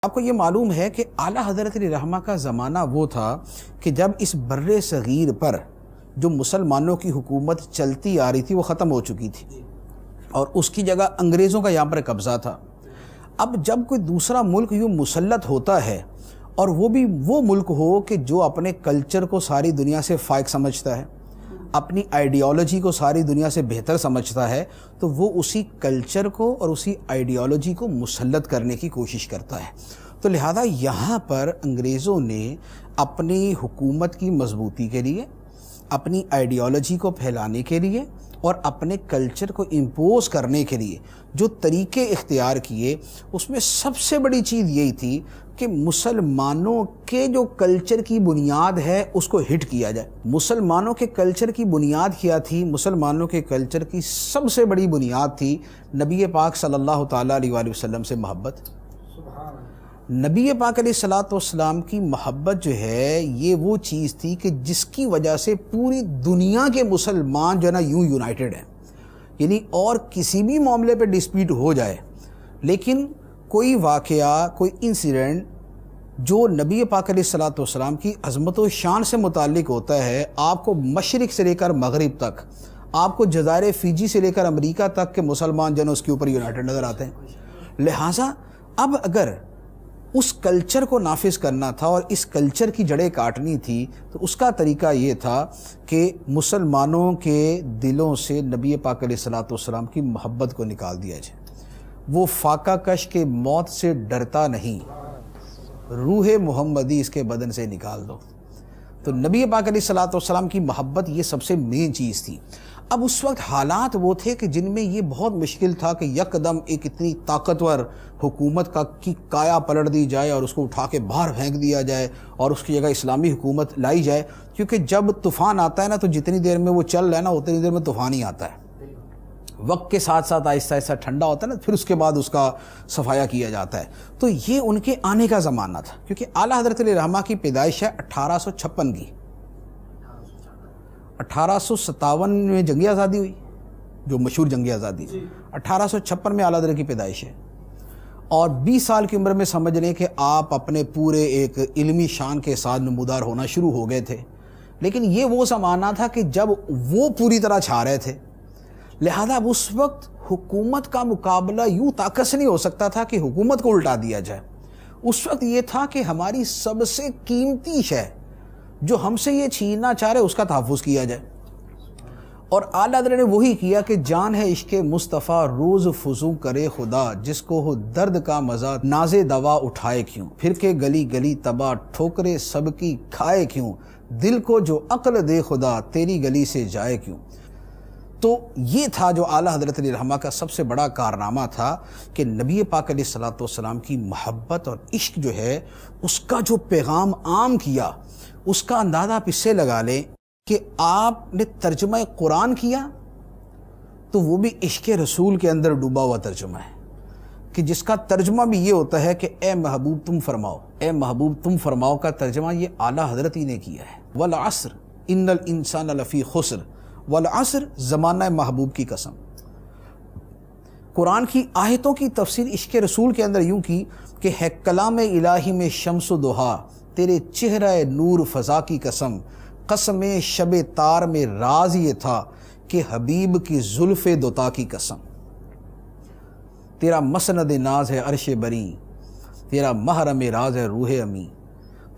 آپ کو یہ معلوم ہے کہ اعلیٰ حضرت علیہ رحمہ کا زمانہ وہ تھا کہ جب اس بر صغیر پر جو مسلمانوں کی حکومت چلتی آ رہی تھی وہ ختم ہو چکی تھی اور اس کی جگہ انگریزوں کا یہاں پر قبضہ تھا۔ اب جب کوئی دوسرا ملک یوں مسلط ہوتا ہے اور وہ بھی وہ ملک ہو کہ جو اپنے کلچر کو ساری دنیا سے فائق سمجھتا ہے، اپنی آئیڈیالوجی کو ساری دنیا سے بہتر سمجھتا ہے، تو وہ اسی کلچر کو اور اسی آئیڈیالوجی کو مسلط کرنے کی کوشش کرتا ہے۔ تو لہذا یہاں پر انگریزوں نے اپنی حکومت کی مضبوطی کے لیے، اپنی آئیڈیالوجی کو پھیلانے کے لیے اور اپنے کلچر کو امپوز کرنے کے لیے جو طریقے اختیار کیے، اس میں سب سے بڑی چیز یہی تھی کہ مسلمانوں کے جو کلچر کی بنیاد ہے اس کو ہٹ کیا جائے۔ مسلمانوں کے کلچر کی بنیاد کیا تھی؟ مسلمانوں کے کلچر کی سب سے بڑی بنیاد تھی نبی پاک صلی اللہ تعالیٰ علیہ وآلہ وسلم سے محبت۔ نبی پاک علیہ الصلوۃ والسلام کی محبت جو ہے یہ وہ چیز تھی کہ جس کی وجہ سے پوری دنیا کے مسلمان جو ہے نا یوں یونائٹڈ ہیں، یعنی اور کسی بھی معاملے پہ ڈسپیوٹ ہو جائے لیکن کوئی واقعہ، کوئی انسیڈنٹ جو نبی پاک علیہ الصلوۃ والسلام کی عظمت و شان سے متعلق ہوتا ہے، آپ کو مشرق سے لے کر مغرب تک، آپ کو جزائر فیجی سے لے کر امریکہ تک کے مسلمان جو ہے اس کے اوپر یونائٹڈ نظر آتے ہیں۔ لہٰذا اب اگر اس کلچر کو نافذ کرنا تھا اور اس کلچر کی جڑیں کاٹنی تھی تو اس کا طریقہ یہ تھا کہ مسلمانوں کے دلوں سے نبی پاک علیہ الصلوۃ والسلام کی محبت کو نکال دیا جائے۔ وہ فاقہ کش کے موت سے ڈرتا نہیں، روح محمدی اس کے بدن سے نکال دو۔ تو نبی پاک علیہ الصلوۃ والسلام کی محبت یہ سب سے مین چیز تھی۔ اب اس وقت حالات وہ تھے کہ جن میں یہ بہت مشکل تھا کہ یکدم ایک اتنی طاقتور حکومت کی کایا پلٹ دی جائے اور اس کو اٹھا کے باہر پھینک دیا جائے اور اس کی جگہ اسلامی حکومت لائی جائے، کیونکہ جب طوفان آتا ہے نا تو جتنی دیر میں وہ چل رہا ہے نا اتنی دیر میں طوفان ہی آتا ہے۔ وقت کے ساتھ ساتھ آہستہ آہستہ ٹھنڈا ہوتا ہے نا، پھر اس کے بعد اس کا صفایا کیا جاتا ہے۔ تو یہ ان کے آنے کا زمانہ تھا، کیونکہ اعلیٰ حضرت علیہ رحمہ کی پیدائش ہے 1856 کی۔ 1857 میں جنگی آزادی ہوئی، جو مشہور جنگی آزادی، 1856 میں اعلیٰ حضرت کی پیدائش ہے، اور 20 سال کی عمر میں سمجھ لیں کہ آپ اپنے پورے ایک علمی شان کے ساتھ نمودار ہونا شروع ہو گئے تھے۔ لیکن یہ وہ زمانہ تھا کہ جب وہ پوری طرح چھا رہے تھے، لہذا اب اس وقت حکومت کا مقابلہ یوں طاقت سے نہیں ہو سکتا تھا کہ حکومت کو الٹا دیا جائے۔ اس وقت یہ تھا کہ ہماری سب سے قیمتی شے جو ہم سے یہ چھیننا چاہ رہے اس کا تحفظ کیا جائے، اور اعلیٰ حضرت نے وہی کیا کہ جان ہے عشق مصطفیٰ روز فزوں کرے خدا، جس کو ہو درد کا مزہ ناز دوا اٹھائے کیوں، پھر کے گلی گلی تباہ ٹھوکرے سب کی کھائے کیوں، دل کو جو عقل دے خدا تیری گلی سے جائے کیوں۔ تو یہ تھا جو اعلیٰ حضرت علیہ رحمہ کا سب سے بڑا کارنامہ تھا کہ نبی پاک علیہ الصلوۃ والسلام کی محبت اور عشق جو ہے اس کا جو پیغام عام کیا، اس کا اندازہ آپ اس سے لگا لیں کہ آپ نے ترجمہ قرآن کیا تو وہ بھی عشق رسول کے اندر ڈوبا ہوا ترجمہ ہے، کہ جس کا ترجمہ بھی یہ ہوتا ہے کہ اے محبوب تم فرماؤ، اے محبوب تم فرماؤ کا ترجمہ یہ اعلیٰ حضرت ہی نے کیا ہے۔ والعصر ان الانسان لفی خسر، والعصر زمانہ محبوب کی قسم۔ قرآن کی آیتوں کی تفسیر عشق رسول کے اندر یوں کی کہ ہے کلام الہی میں شمس و ضحیٰ، تیرے چہرہ نور فضا کی قسم، قسم شب تار میں راز یہ تھا کہ حبیب کی زلف دوتا کی قسم، تیرا مسند ناز ہے عرش بری، تیرا محرم راز ہے روح امی۔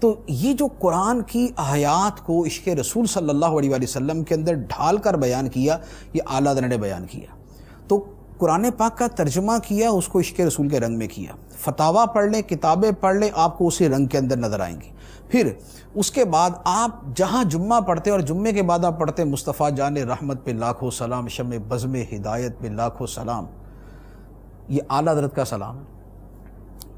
تو یہ جو قرآن کی آیات کو عشق رسول صلی اللہ علیہ وآلہ وسلم کے اندر ڈھال کر بیان کیا، یہ اعلیٰ حضرت نے بیان کیا۔ تو قرآن پاک کا ترجمہ کیا، اس کو عشق رسول کے رنگ میں کیا۔ فتاویٰ پڑھ لیں، کتابیں پڑھ لیں، آپ کو اسی رنگ کے اندر نظر آئیں گی۔ پھر اس کے بعد آپ جہاں جمعہ پڑھتے اور جمعے کے بعد آپ پڑھتے مصطفیٰ جان رحمت پہ لاکھوں سلام، شمع بزم ہدایت پہ لاکھوں سلام، یہ اعلیٰ حضرت کا سلام ہے۔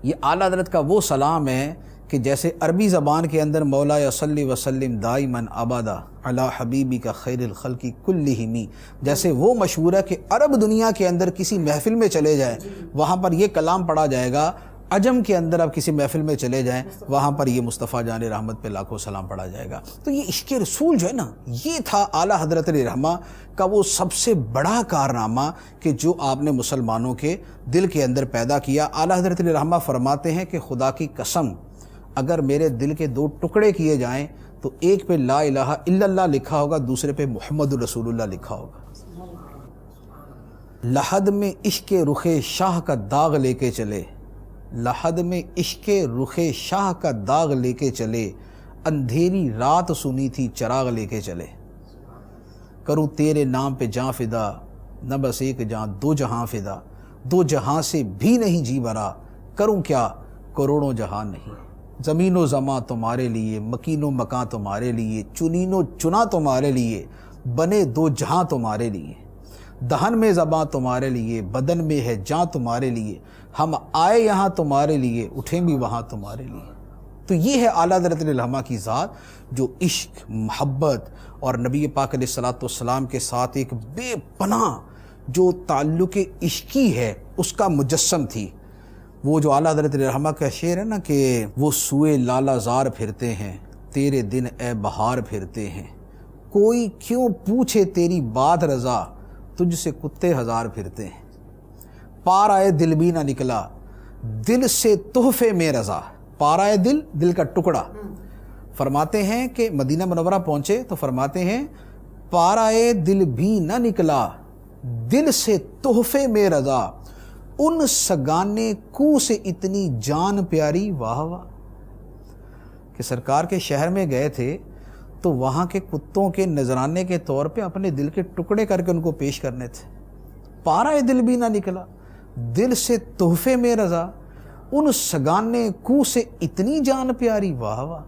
یہ اعلیٰ حضرت کا وہ سلام ہے کہ جیسے عربی زبان کے اندر مولا صلی وسلم دائماً ابدا علی حبیبی کا خیر الخلق کلہم، جیسے وہ مشہور ہے کہ عرب دنیا کے اندر کسی محفل میں چلے جائیں، وہاں پر یہ کلام پڑھا جائے گا، عجم کے اندر آپ کسی محفل میں چلے جائیں، وہاں پر یہ مصطفیٰ جان رحمت پہ لاکھوں سلام پڑھا جائے گا۔ تو یہ عشق رسول جو ہے نا، یہ تھا اعلیٰ حضرت علیہ رحمہ کا وہ سب سے بڑا کارنامہ کہ جو آپ نے مسلمانوں کے دل کے اندر پیدا کیا۔ اعلیٰ حضرت علیہ رحمہ فرماتے ہیں کہ خدا کی قسم اگر میرے دل کے دو ٹکڑے کیے جائیں تو ایک پہ لا الہ الا اللہ لکھا ہوگا، دوسرے پہ محمد رسول اللہ لکھا ہوگا۔ لحد میں عشق رخ شاہ کا داغ لے کے چلے، لحد میں عشق رخ شاہ کا داغ لے کے چلے، اندھیری رات سنی تھی چراغ لے کے چلے۔ کروں تیرے نام پہ جاں فدا، نہ بس ایک جاں دو جہاں فدا، دو جہاں سے بھی نہیں جی بھرا، کروں کیا کروڑوں جہاں نہیں۔ زمین و زماں تمہارے لیے، مکین و مکاں تمہارے لیے، چنین و چنا تمہارے لیے، بنے دو جہاں تمہارے لیے۔ دہن میں زباں تمہارے لیے، بدن میں ہے جاں تمہارے لیے، ہم آئے یہاں تمہارے لیے، اٹھیں بھی وہاں تمہارے لیے۔ تو یہ ہے اعلیٰ حضرت علیہ رحمہ کی ذات جو عشق، محبت اور نبی پاک علیہ الصلوۃ والسلام کے ساتھ ایک بے پناہ جو تعلق عشقی ہے اس کا مجسم تھی۔ وہ جو اعلیٰ حضرت علیہ رحمہ کا شعر ہے نا کہ وہ سوئے لالا زار پھرتے ہیں، تیرے دن اے بہار پھرتے ہیں، کوئی کیوں پوچھے تیری بات رضا، تجھ سے کتے ہزار پھرتے ہیں۔ پار آئے دل بھی نہ نکلا، دل سے تحفے میں رضا۔ پار آئے دل، دل کا ٹکڑا۔ فرماتے ہیں کہ مدینہ منورہ پہنچے تو فرماتے ہیں پار آئے دل بھی نہ نکلا، دل سے تحفے میں رضا، ان سگانے کو سے اتنی جان پیاری، واہ واہ۔ کہ سرکار کے شہر میں گئے تھے تو وہاں کے کتوں کے نذرانے کے طور پہ اپنے دل کے ٹکڑے کر کے ان کو پیش کرنے تھے۔ پارا دل بھی نہ نکلا، دل سے تحفے میں رضا، ان سگانے کو سے اتنی جان پیاری، واہ واہ۔